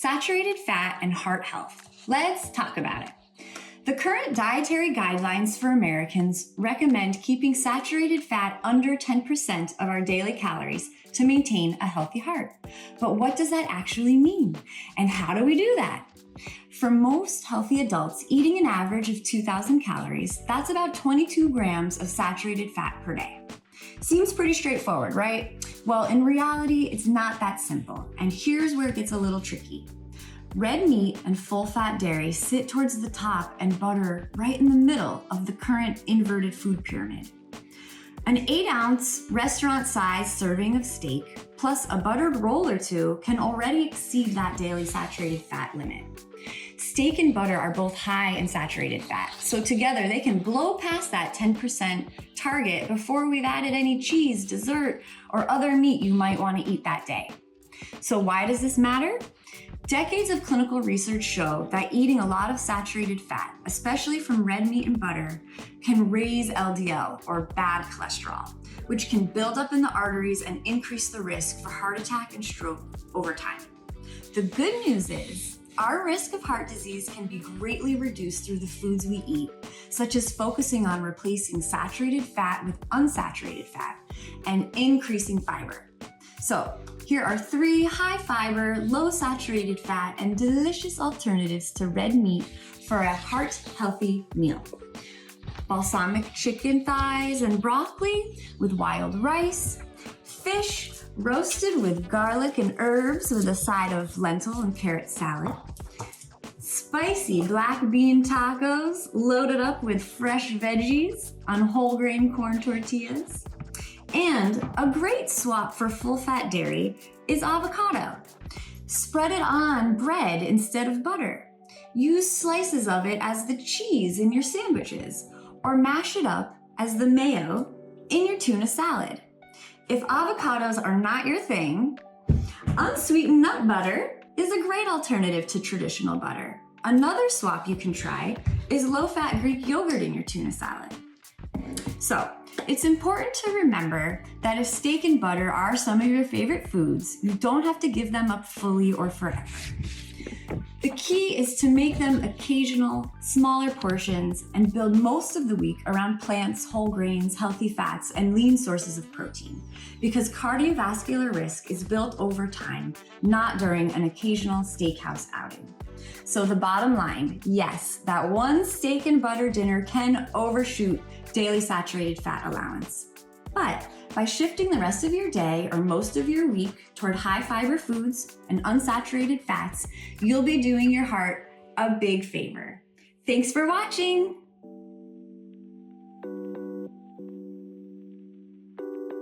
saturated fat and heart health. Let's talk about it. The current dietary guidelines for Americans recommend keeping saturated fat under 10% of our daily calories to maintain a healthy heart. But what does that actually mean? And how do we do that? For most healthy adults, eating an average of 2,000 calories, that's about 22 grams of saturated fat per day. Seems pretty straightforward, right? Well, in reality, it's not that simple. And here's where it gets a little tricky. Red meat and full-fat dairy sit towards the top and butter right in the middle of the current inverted food pyramid. An 8-ounce restaurant-sized serving of steak plus a buttered roll or two can already exceed that daily saturated fat limit. Steak and butter are both high in saturated fat, so together they can blow past that 10% target before we've added any cheese, dessert, or other meat you might want to eat that day. So why does this matter? Decades of clinical research show that eating a lot of saturated fat, especially from red meat and butter, can raise LDL, or bad cholesterol, which can build up in the arteries and increase the risk for heart attack and stroke over time. The good news is, our risk of heart disease can be greatly reduced through the foods we eat, such as focusing on replacing saturated fat with unsaturated fat and increasing fiber. So, here are 3 high fiber, low saturated fat, and delicious alternatives to red meat for a heart healthy meal. Balsamic chicken thighs and broccoli with wild rice, fish roasted with garlic and herbs with a side of lentil and carrot salad, spicy black bean tacos loaded up with fresh veggies on whole grain corn tortillas. And a great swap for full-fat dairy is avocado. Spread it on bread instead of butter. Use slices of it as the cheese in your sandwiches, or mash it up as the mayo in your tuna salad. If avocados are not your thing, unsweetened nut butter is a great alternative to traditional butter. Another swap you can try is low-fat Greek yogurt in your tuna salad. So, it's important to remember that if steak and butter are some of your favorite foods, you don't have to give them up fully or forever. The key is to make them occasional, smaller portions and build most of the week around plants, whole grains, healthy fats, and lean sources of protein, because cardiovascular risk is built over time, not during an occasional steakhouse outing. So the bottom line, yes, that one steak and butter dinner can overshoot daily saturated fat allowance. But by shifting the rest of your day or most of your week toward high fiber foods and unsaturated fats, you'll be doing your heart a big favor. Thanks for watching.